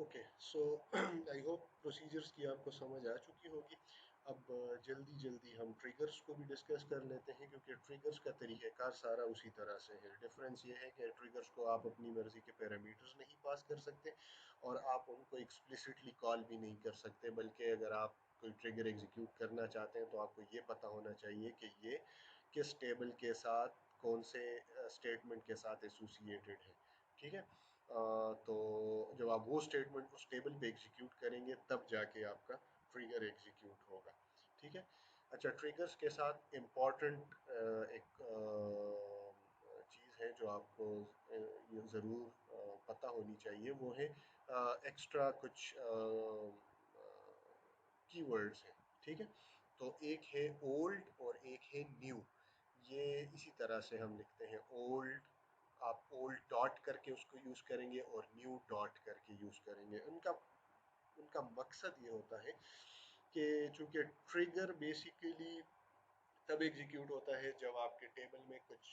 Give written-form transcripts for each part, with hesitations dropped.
Okay so I hope procedures की आपको समझ आ चुकी होगी। अब जल्दी जल्दी हम ट्रिगर्स को भी डिस्कस कर लेते हैं, क्योंकि ट्रिगर्स का तरीक़ाकार सारा उसी तरह से है। डिफरेंस ये है कि ट्रिगर्स को आप अपनी मर्ज़ी के पैरामीटर्स नहीं पास कर सकते और आप उनको एक्सप्लिसिटली कॉल भी नहीं कर सकते, बल्कि अगर आप कोई ट्रिगर एग्जीक्यूट करना चाहते हैं तो आपको ये पता होना चाहिए कि ये किस टेबल के साथ, कौन से स्टेटमेंट के साथ एसोसिएटेड है। ठीक है। तो जब आप वो स्टेटमेंट उस टेबल पे एग्जीक्यूट करेंगे तब जाके आपका ट्रिगर एग्जीक्यूट होगा। ठीक है। अच्छा, ट्रिगर्स के साथ इम्पॉर्टेंट एक चीज़ है जो आपको ये ज़रूर पता होनी चाहिए, वो है एक्स्ट्रा कुछ कीवर्ड्स हैं। ठीक है। तो एक है ओल्ड और एक है न्यू। ये इसी तरह से हम लिखते हैं ओल्ड, आप ओल्ड डॉट करके उसको यूज़ करेंगे और न्यू डॉट करके यूज़ करेंगे। उनका उनका मकसद ये होता है कि चूंकि ट्रिगर बेसिकली तब एग्जीक्यूट होता है जब आपके टेबल में कुछ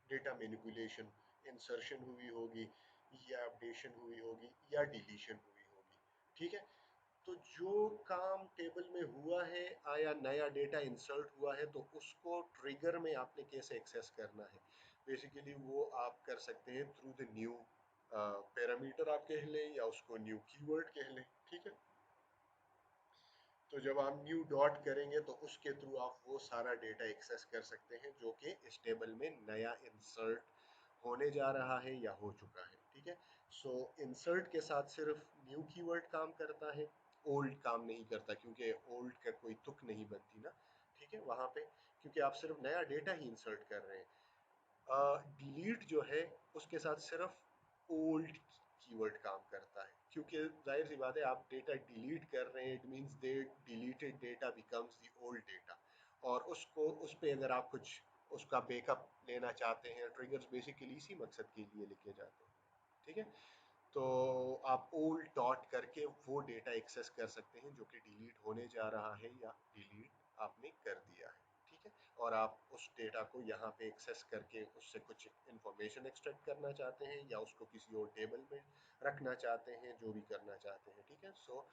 डेटा मैनिपुलेशन, इंसर्शन हुई होगी, या अपडेशन हुई होगी, या डिलीशन हुई होगी। ठीक है। तो जो काम टेबल में हुआ है, आया नया डेटा इंसर्ट हुआ है, तो उसको ट्रिगर में आपने कैसे एक्सेस करना है, बेसिकली वो आप कर सकते हैं थ्रू द न्यू पैरामीटर आप कह लें, या उसको न्यू कीवर्ड कह लें। ठीक है। तो जब आप न्यू डॉट करेंगे तो उसके थ्रू आप वो सारा डेटा एक्सेस कर सकते हैं जो कि इस टेबल में नया इंसर्ट होने जा रहा है या हो चुका है। ठीक है। सो इंसर्ट के साथ सिर्फ न्यू कीवर्ड काम करता है, ओल्ड काम नहीं करता, क्योंकि ओल्ड का कोई तुक नहीं बनती ना। ठीक है, वहां पे क्योंकि आप सिर्फ नया डेटा ही इंसर्ट कर रहे हैं। डिलीट जो है उसके साथ सिर्फ ओल्ड कीवर्ड काम करता है, क्योंकि जाहिर सी बात है आप डेटा डिलीट कर रहे हैं, it means they deleted data becomes the old data. और उसको उस पे अगर आप कुछ उसका बैकअप लेना चाहते हैं, ट्रिगर्स बेसिकली इसी मकसद के लिए लिखे जाते हैं। ठीक है। तो आप ओल्ड डॉट करके वो डेटा एक्सेस कर सकते हैं जो कि डिलीट होने जा रहा है या डिलीट आपने कर दिया है। ठीक है। और आप उस डेटा को यहाँ पे एक्सेस करके उससे कुछ इंफॉर्मेशन एक्सट्रैक्ट करना चाहते हैं, या उसको किसी और टेबल में रखना चाहते हैं, जो भी करना चाहते हैं। ठीक है। सो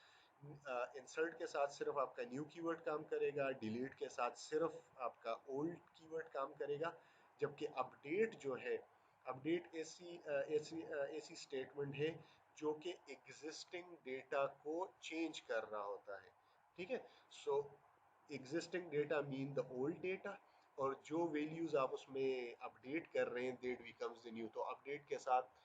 इंसर्ट के साथ सिर्फ आपका न्यू कीवर्ड काम करेगा, डिलीट के साथ सिर्फ आपका ओल्ड कीवर्ड काम करेगा। जबकि अपडेट जो है, अपडेट ऐसी स्टेटमेंट है जो कि एग्जिस्टिंग डेटा को चेंज कर रहा होता है। ठीक है। So existing data mean the old data, और जो वैल्यूज आप उसमें अपडेट कर रहे हैं दैट बिकम्स द न्यू। तो अपडेट के साथ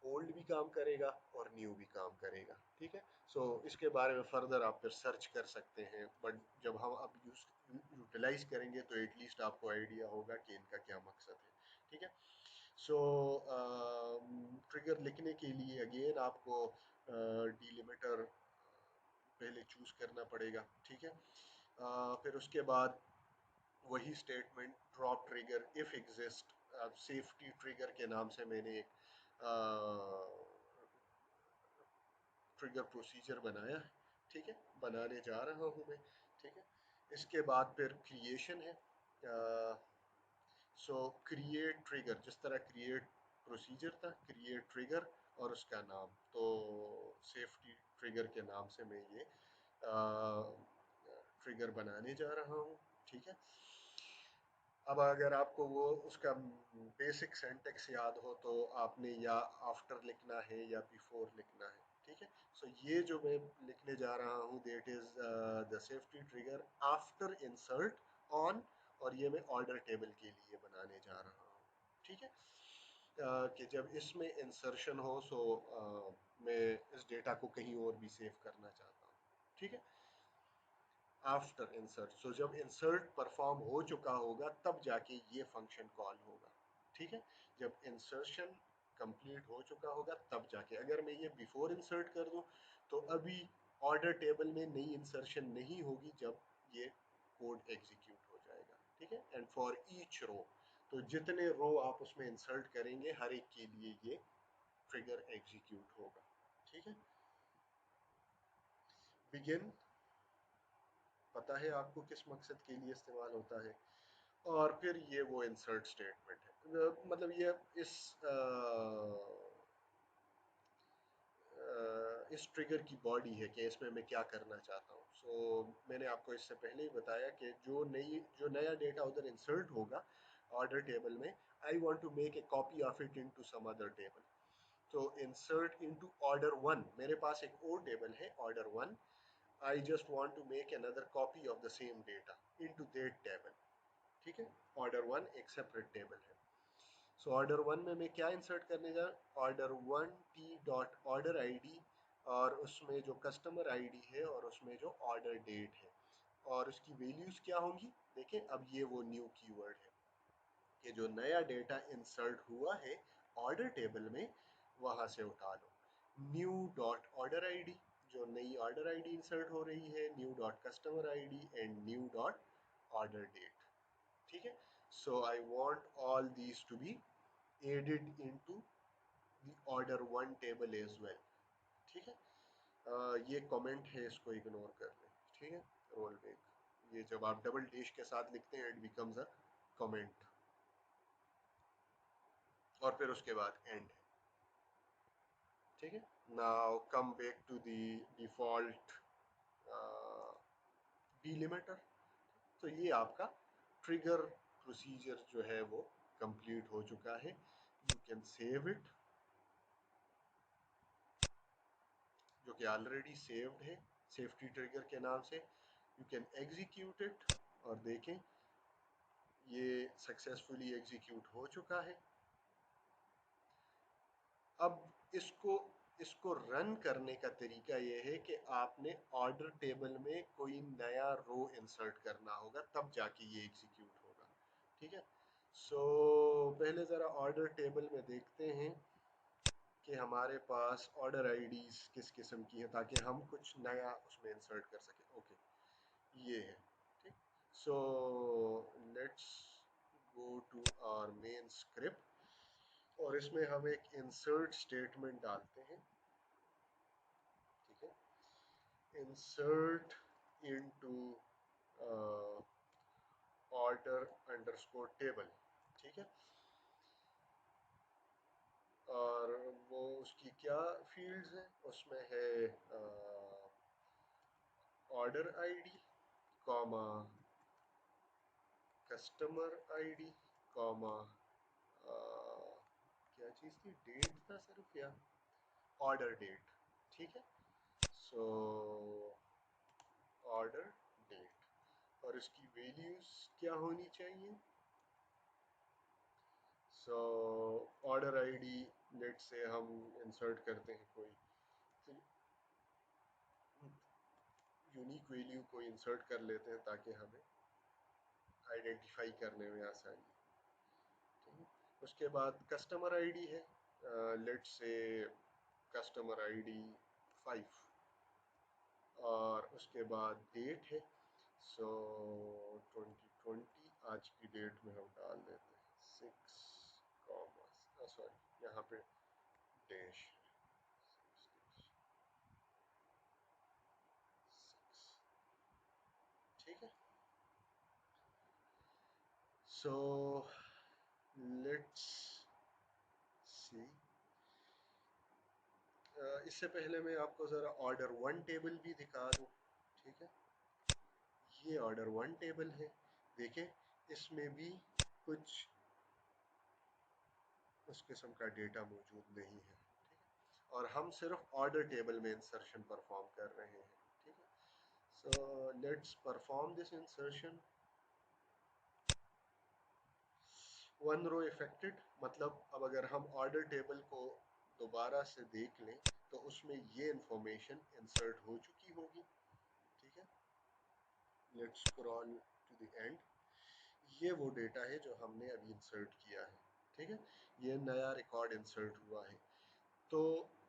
ओल्ड भी काम करेगा और न्यू भी काम करेगा। ठीक है। सो इसके बारे में फर्दर आप फिर सर्च कर सकते हैं, बट जब हम अब यूटिलाइज करेंगे तो एटलीस्ट आपको आइडिया होगा कि इनका क्या मकसद है। ठीक है। सो ट्रिगर लिखने के लिए अगेन आपको डिलिमिटर पहले चूज करना पड़ेगा। ठीक है। फिर उसके बाद वही statement drop trigger if exist, safety trigger के नाम से मैंने एक ट्रिगर प्रोसीजर बनाया है। ठीक है, बनाने जा रहा हूँ मैं। ठीक है। इसके बाद फिर क्रिएशन है। सो क्रिएट ट्रिगर, जिस तरह क्रिएट प्रोसीजर था, क्रिएट ट्रिगर और उसका नाम, तो सेफ्टी ट्रिगर के नाम से मैं ये ट्रिगर बनाने जा रहा हूँ। ठीक है। अब अगर आपको वो उसका बेसिक सेंटेक्स याद हो तो आपने या आफ्टर लिखना है या बिफोर लिखना है। ठीक है। सो ये जो मैं लिखने जा रहा हूँ that is the safety trigger after insert on, और ये मैं ऑर्डर टेबल के लिए बनाने जा रहा हूँ। ठीक है। कि जब इसमें इंसर्शन हो, सो मैं इस डेटा को कहीं और भी सेव करना चाहता हूँ। ठीक है। आफ्टर इंसर्ट, सो जब इंसर्ट परफॉर्म हो चुका होगा तब जाके ये फंक्शन कॉल होगा। ठीक है। जब इंसर्शन कंप्लीट हो चुका होगा तब जाके, अगर मैं ये बिफोर इंसर्ट कर दूं तो अभी ऑर्डर टेबल में नई इंसर्शन नहीं होगी जब ये कोड एग्जीक्यूट हो जाएगा। ठीक है। एंड फॉर ईच रो, तो जितने रो आप उसमें इंसर्ट करेंगे हर एक के लिए ये ट्रिगर एग्जीक्यूट होगा। ठीक है। बिगिन, पता है आपको किस मकसद के लिए इस्तेमाल होता है। और फिर ये वो इंसर्ट स्टेटमेंट है, मतलब ये इस इस ट्रिगर की बॉडी है कि इसमें मैं क्या करना चाहता हूँ। मैंने आपको इससे पहले ही बताया कि जो नया डेटा उधर इंसर्ट होगा ऑर्डर टेबल में, I want to make a copy of it into some other table. तो इंसर्ट इनटू ऑर्डर वन, मेरे पास एक और टेबल है order one, I just want to make another copy of the same data into that table. ठीक है, order one एक separate table है। सो ऑर्डर वन में मैं क्या इंसर्ट करने जा, order one T dot order ID, और उसमें जो कस्टमर आईडी है और उसमें जो ऑर्डर डेट है, और उसकी वैल्यूज क्या होंगी। देखें, अब ये वो न्यू कीवर्ड है कि जो नया डेटा इंसर्ट हुआ है ऑर्डर टेबल में, वहां से उठा लो। न्यू डॉट ऑर्डर आईडी, जो नई ऑर्डर आईडी इंसर्ट हो रही है, new dot customer ID and new dot order date. ठीक है, so I want all these to be added into the order one table as well. ठीक है, ये कमेंट है, इसको इग्नोर कर लें। ठीक है, रोल बैक, ये जब आप डबल डैश के साथ लिखते हैं इट बिकम्स अ कमेंट, और फिर उसके बाद एंड है। ठीक है, now come back to the default delimiter. तो ये आपका ट्रिगर प्रोसीजर जो है वो कंप्लीट हो चुका है। यू कैन सेव इट, जो कि ऑलरेडी सेव्ड है सेफ्टी ट्रिगर के नाम से। यू कैन एग्जीक्यूट इट, और देखें ये सक्सेसफुली एग्जीक्यूट हो चुका है। अब इसको इसको रन करने का तरीका ये है कि आपने ऑर्डर टेबल में कोई नया रो इंसर्ट करना होगा, तब जाके ये एग्जीक्यूट होगा। ठीक है, सो पहले ज़रा ऑर्डर टेबल में देखते हैं कि हमारे पास ऑर्डर आईडीज किस किस्म की हैं, ताकि हम कुछ नया उसमें इंसर्ट कर सकें। ओके, ये है। ठीक, so let's go to our main script, और इसमें हम एक इंसर्ट स्टेटमेंट डालते हैं। ठीक है, insert into order underscore table. ठीक है, और वो उसकी क्या फील्ड्स हैं, उसमें है order ID, comma customer ID, comma क्या चीज़ थी, डेट था सिर्फ, या ऑर्डर डेट। ठीक है, सो ऑर्डर डेट, और इसकी वैल्यूज क्या होनी चाहिए। सो ऑर्डर आईडी, लेट से हम इंसर्ट करते हैं कोई यूनिक वैल्यू को इंसर्ट कर लेते हैं ताकि हमें आइडेंटिफाई करने में आसानी। ठीक है, उसके बाद कस्टमर आईडी है, लेट से कस्टमर आईडी 5, और उसके बाद डेट है, सो 2020, आज की डेट में हम डाल देते हैं 6 कॉमा, सॉरी यहाँ पे डैश 6। ठीक है, सो लेट्स सी, इससे पहले मैं आपको ज़रा ऑर्डर वन टेबल भी दिखा दूँ। ठीक है, ये ऑर्डर वन टेबल है, देखें इसमें भी कुछ उस किस्म का डेटा मौजूद नहीं है। ठीक है, और हम सिर्फ ऑर्डर टेबल में इंसर्शन परफॉर्म कर रहे हैं। ठीक है, so let's perform this insertion. One row affected, मतलब अब अगर हम ऑर्डर टेबल को दोबारा से देख लें तो उसमें ये इंफॉर्मेशन इंसर्ट हो चुकी होगी। ठीक है, let's scroll to the end, ये वो डेटा है जो हमने अभी इंसर्ट किया है। ठीक है, ये नया रिकॉर्ड इंसर्ट हुआ है। तो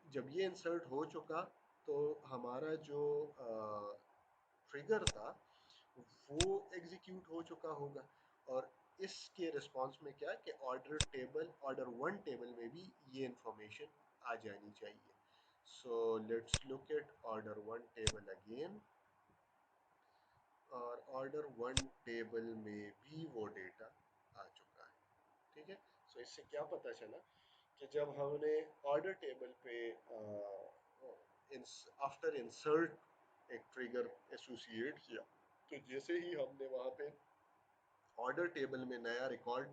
जब ये इंसर्ट हो चुका, तो हमारा जो ट्रिगर था वो एग्जीक्यूट हो चुका होगा, और इसके रिस्पांस में क्या है कि order table, order one table में भी ये इंफॉर्मेशन आ जानी चाहिए। So let's look at order one table again, और ऑर्डर वन टेबल में भी वो डेटा आ चुका है। ठीक है, सो इससे क्या पता चला कि जब हमने ऑर्डर टेबल पे आफ्टर इंसर्ट एक ट्रिगर एसोसिएट किया, तो जैसे ही हमने वहां पे ऑर्डर टेबल में नया रिकॉर्ड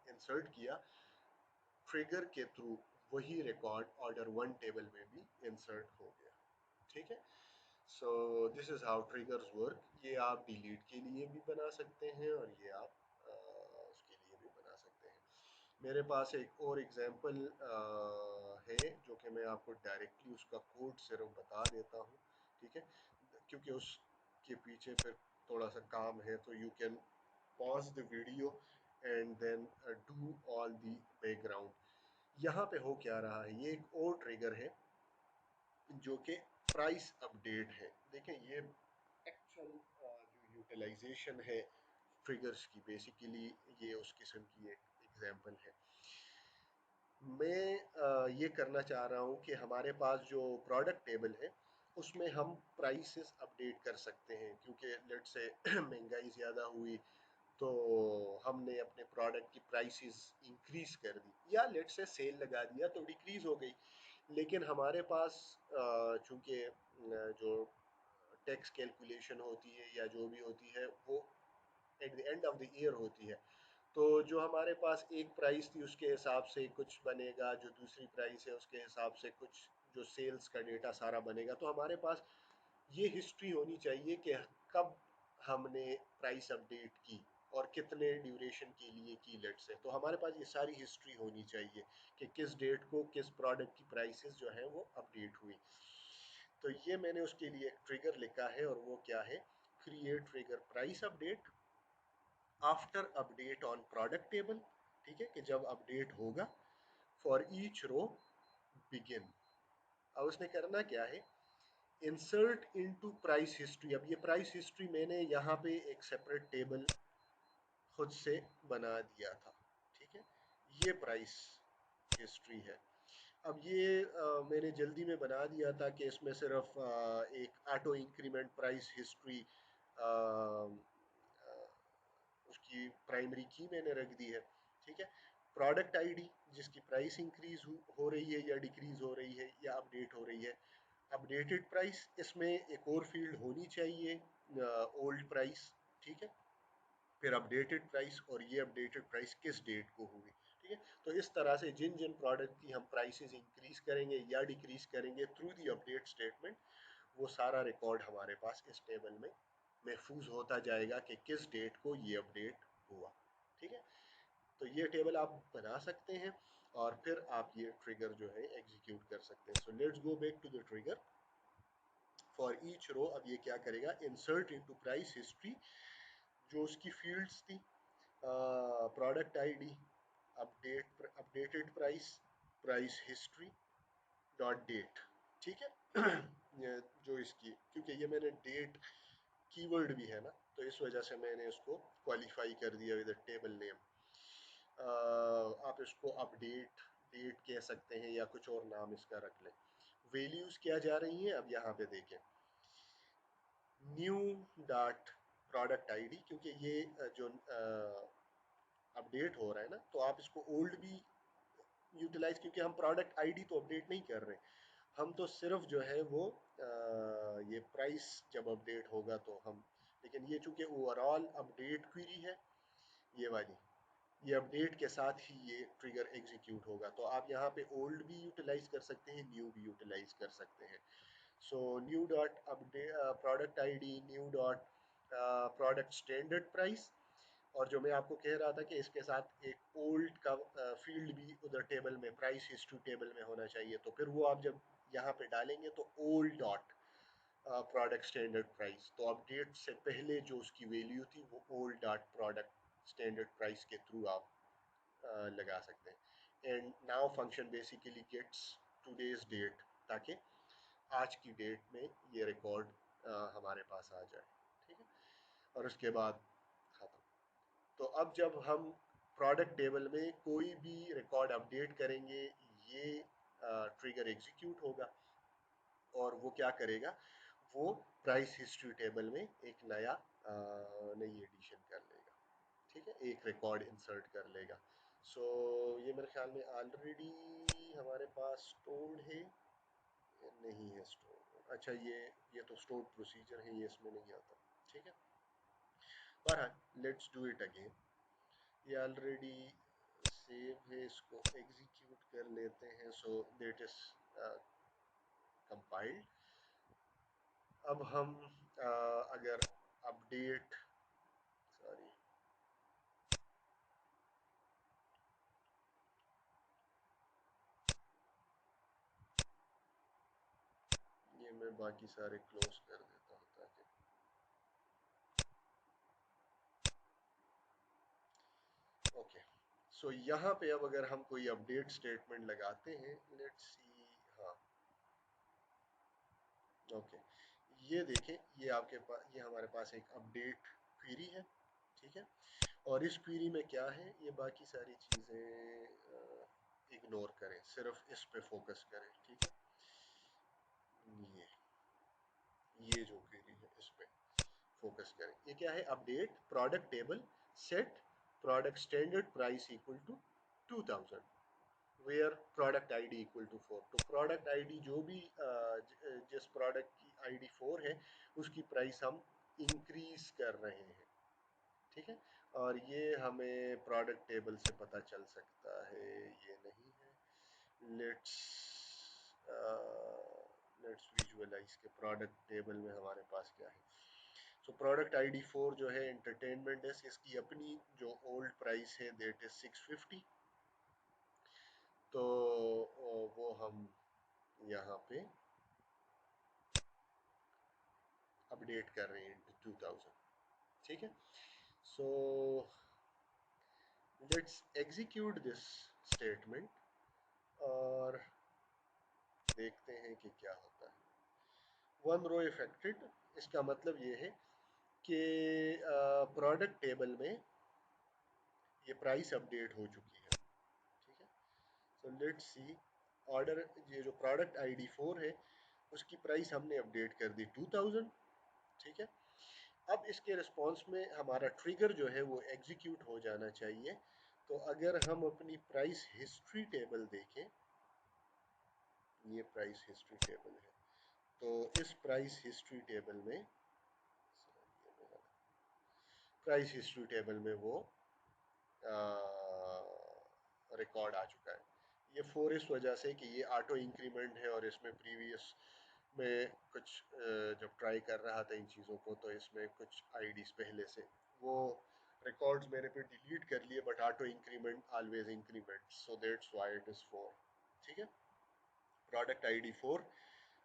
इंसर्ट किया, ट्रिगर के थ्रू वही रिकॉर्ड ऑर्डर वन टेबल में भी इंसर्ट हो गया। ठीक है, so this is how triggers work. ये आप डिलीट के लिए भी बना सकते हैं और ये आप उसके लिए भी बना सकते हैं। मेरे पास एक और एग्जांपल है जो कि मैं आपको डायरेक्टली उसका कोड सिर्फ बता देता हूँ। ठीक है, क्योंकि उसके पीछे फिर थोड़ा सा काम है, तो you can pause the video and then do all the background. यहाँ पे हो क्या रहा है, ये एक और ट्रिगर है जो कि प्राइस अपडेट है। देखें, ये एक्चुअल जो यूटिलाइजेशन है ट्रिगर्स की, बेसिकली ये उस किस्म की एक एग्जांपल है। मैं ये करना चाह रहा हूँ कि हमारे पास जो प्रोडक्ट टेबल है उसमें हम प्राइसेस अपडेट कर सकते हैं, क्योंकि लेट से महंगाई ज़्यादा हुई तो हमने अपने प्रोडक्ट की प्राइसेस इंक्रीज कर दी, या लेट से सेल लगा दिया तो डिक्रीज हो गई। लेकिन हमारे पास चूंकि जो टैक्स कैलकुलेशन होती है या जो भी होती है वो at the end of the year होती है, तो जो हमारे पास एक प्राइस थी उसके हिसाब से कुछ बनेगा, जो दूसरी प्राइस है उसके हिसाब से कुछ, जो सेल्स का डेटा सारा बनेगा। तो हमारे पास ये हिस्ट्री होनी चाहिए कि कब हमने प्राइस अपडेट की और कितने ड्यूरेशन के लिए की, लेट से। तो हमारे पास ये सारी हिस्ट्री होनी चाहिए कि किस डेट को किस प्रोडक्ट की प्राइसेस जो है वो अपडेट हुई। तो ये मैंने उसके लिए एक ट्रिगर लिखा है और वो क्या है, create trigger price update after update on product table. ठीक है, कि जब अपडेट होगा फॉर ईच रो बिगिन। अब उसने करना क्या है, इंसर्ट इनटू प्राइस हिस्ट्री। अब ये प्राइस हिस्ट्री मैंने यहाँ पे एक सेपरेट टेबल खुद से बना दिया था। ठीक है, ये प्राइस हिस्ट्री है। अब ये मैंने जल्दी में बना दिया था कि इसमें सिर्फ एक ऑटो इंक्रीमेंट प्राइस हिस्ट्री उसकी प्राइमरी की मैंने रख दी है। ठीक है, प्रोडक्ट आईडी जिसकी प्राइस इंक्रीज हो रही है या डिक्रीज हो रही है या अपडेट हो रही है। अपडेटेड प्राइस, इसमें एक और फील्ड होनी चाहिए ओल्ड प्राइस। ठीक है, फिर अपडेटेड प्राइस, और ये अपडेटेड प्राइस किस डेट को हुई। ठीक है, तो इस तरह से जिन जिन प्रोडक्ट की हम प्राइसेस इंक्रीज करेंगे या डिक्रीज करेंगे थ्रू दी अपडेट स्टेटमेंट, वो सारा रिकॉर्ड हमारे पास इस टेबल में महफूज होता जाएगा कि किस डेट को ये अपडेट हुआ। ठीक है, तो ये टेबल आप बना सकते हैं और फिर आप ये ट्रिगर जो है एग्जीक्यूट कर सकते हैं। So let's go back to the trigger for each row. अब ये क्या करेगा, इंसर्ट इनटू प्राइस हिस्ट्री, जो उसकी फील्ड्स थी, product ID, updated price, price history dot date. ठीक है, ये जो इसकी, क्योंकि ये मैंने डेट कीवर्ड भी है ना, तो इस वजह से मैंने इसको क्वालिफाई कर दिया विद टेबल नेम। आप इसको अपडेट डेट कह सकते हैं या कुछ और नाम इसका रख लें। वैल्यूज क्या जा रही हैं, अब यहाँ पे देखें, न्यू डॉट प्रोडक्ट आईडी, क्योंकि ये जो अपडेट हो रहा है ना, तो आप इसको ओल्ड भी यूटिलाइज, क्योंकि हम प्रोडक्ट आईडी तो अपडेट नहीं कर रहे, हम तो सिर्फ जो है वो ये प्राइस जब अपडेट होगा तो हम, लेकिन ये चूंकि ओवरऑल अपडेट क्वेरी है ये वाली, ये अपडेट के साथ ही ये ट्रिगर एग्जीक्यूट होगा। तो आप यहाँ पे ओल्ड भी यूटिलाइज कर सकते हैं, न्यू भी यूटिलाइज कर सकते हैं। So new dot update product ID, new dot product standard price, और जो मैं आपको कह रहा था कि इसके साथ एक ओल्ड का फील्ड भी उधर टेबल में, प्राइस हिस्ट्री टेबल में होना चाहिए। तो फिर वो आप जब यहाँ पे डालेंगे तो old dot product standard price, तो अपडेट से पहले जो उसकी वैल्यू थी वो old dot product standard price के थ्रू आप लगा सकते हैं। And now function basically gets today's date, ताकि आज की डेट में ये रिकॉर्ड हमारे पास आ जाए। ठीक है, और उसके बाद खत्म। तो अब जब हम प्रोडक्ट टेबल में कोई भी रिकॉर्ड अपडेट करेंगे, ये ट्रिगर एग्जीक्यूट होगा और वो क्या करेगा, वो प्राइस हिस्ट्री टेबल में एक नई एडिशन कर लेगा। ठीक है, एक रिकॉर्ड इंसर्ट कर लेगा। सो ये मेरे ख्याल में ऑलरेडी हमारे पास स्टोर्ड है, नहीं है स्टोर, अच्छा ये तो स्टोर्ड प्रोसीजर है, ये इसमें नहीं आता। ठीक है, बहरहाल लेट्स डू इट अगेन। ये ऑलरेडी सेव है, इसको एग्जीक्यूट कर लेते हैं। So that is compiled. अब हम अगर अपडेट, सॉरी, ये मैं बाकी सारे क्लोज कर देता हूँ ताकि, ओके। सो यहाँ पे अब अगर हम कोई अपडेट स्टेटमेंट लगाते हैं, लेट्स सी, हाँ, ओके, ये देखें, ये आपके पास, ये हमारे पास एक अपडेट क्वेरी है। ठीक है, और इस क्वेरी में क्या है, ये बाकी सारी चीज़ें इग्नोर करें, सिर्फ इस पे फोकस करें। ठीक है, ये ये जो क्वेरी है इस पे फोकस करें। ये क्या है, update product table set product standard price equal to 2000 where product ID equal to 4। तो प्रोडक्ट आईडी जो भी जिस प्रोडक्ट की आईडी 4 है उसकी प्राइस हम इंक्रीज कर रहे हैं। ठीक है, और ये हमें प्रोडक्ट टेबल से पता चल सकता है, ये नहीं है। लेट्स लेट्स विजुअलाइज के प्रोडक्ट टेबल में हमारे पास क्या है। सो प्रोडक्ट आईडी 4 जो है एंटरटेनमेंट है, इसकी अपनी जो ओल्ड प्राइस है दैट इज 650। तो वो हम यहाँ पे अपडेट कर रहे हैं 2000। ठीक है, so let's execute this statement और देखते हैं कि क्या होता है। वन रो इफेक्टेड, इसका मतलब ये है कि प्रोडक्ट टेबल में ये प्राइस अपडेट हो चुकी है। ठीक है, सो लेट्स सी, ऑर्डर, ये जो प्रोडक्ट आईडी 4 है उसकी प्राइस हमने अपडेट कर दी 2000। ठीक है, अब इसके रिस्पॉन्स में हमारा ट्रिगर जो है वो एग्जीक्यूट हो जाना चाहिए। तो अगर हम अपनी प्राइस हिस्ट्री टेबल देखें, ये प्राइस हिस्ट्री टेबल है, तो इस प्राइस हिस्ट्री टेबल में, प्राइस हिस्ट्री टेबल में वो रिकॉर्ड आ चुका है। ये 4 इस वजह से कि ये ऑटो इंक्रीमेंट है और इसमें प्रीवियस में कुछ जब ट्राई कर रहा था इन चीज़ों को तो इसमें कुछ आईडीज पहले से वो रिकॉर्ड्स मैंने पे डिलीट कर लिए, but auto increment always increment, so that's why it is 4। ठीक है, प्रोडक्ट आईडी 4,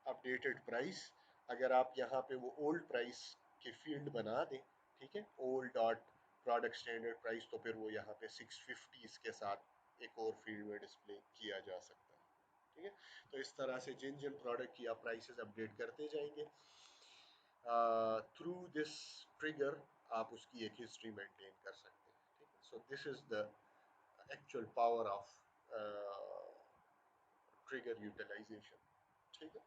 अपडेटेड प्राइस, अगर आप यहाँ पे वो ओल्ड प्राइस के फील्ड बना दें, ठीक है, old dot product standard price, तो फिर वो यहाँ पे 650 इसके साथ एक और फील्ड में डिस्प्ले किया जा सकता है। ठीक है, तो इस तरह से जिन जिन प्रोडक्ट की आप प्राइसेस अपडेट करते जाएंगे थ्रू दिस ट्रिगर, आप उसकी एक हिस्ट्री मेंटेन कर सकते हैं। ठीक है, so this is the actual power of trigger utilization. ठीक है,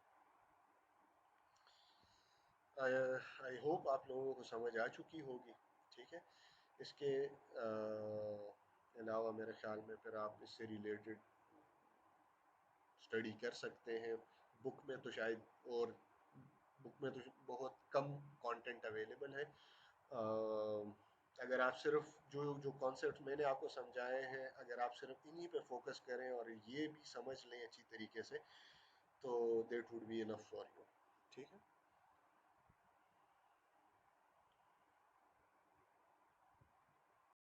आई होप आप लोगों को समझ आ चुकी होगी। ठीक है, इसके अलावा मेरे ख्याल में फिर आप इससे रिलेटेड स्टडी कर सकते हैं। बुक में तो शायद, और बुक में तो बहुत कम कंटेंट अवेलेबल है। अगर आप सिर्फ जो जो कॉन्सेप्ट मैंने आपको समझाए हैं, अगर आप सिर्फ इन्हीं पे फोकस करें और ये भी समझ लें अच्छी तरीके से, तो that would be enough for you. ठीक है।